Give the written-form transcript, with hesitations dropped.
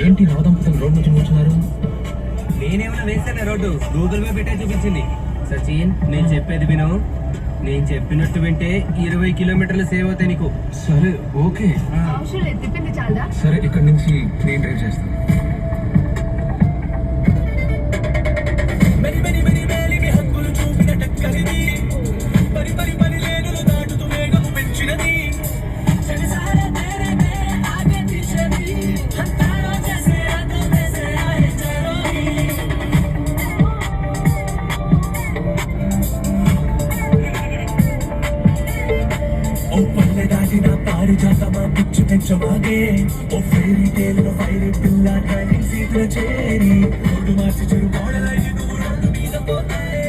ఏంటి నవదంపతులు రోడ్డు నుంచి కూర్చున్నారు? నేనేమైనా వేసాను రోడ్డు, గూగుల్ మ్యాప్ పెట్టే చూపించింది. సచిన్, నేను చెప్పేది విను. నేను చెప్పినట్టు వింటే 20 కిలోమీటర్లు సేవ్ అవుతాయి నీకు. సరే ఓకే. తిప్పింది చాలా. సరే ఇక్కడ నుంచి నేను డ్రైవ్ చేస్తాను. పారిజాతమా పిచ్చు పెంచమాగే ఓ ఫైరీ టేల్ లో ఫైరీ పిల్ల డ్రైవింగ్ సీట్ లో చేరి రోడ్డు మార్చి చెరు గోడలై నువ్వు రోడ్డు మీద పోతాయి.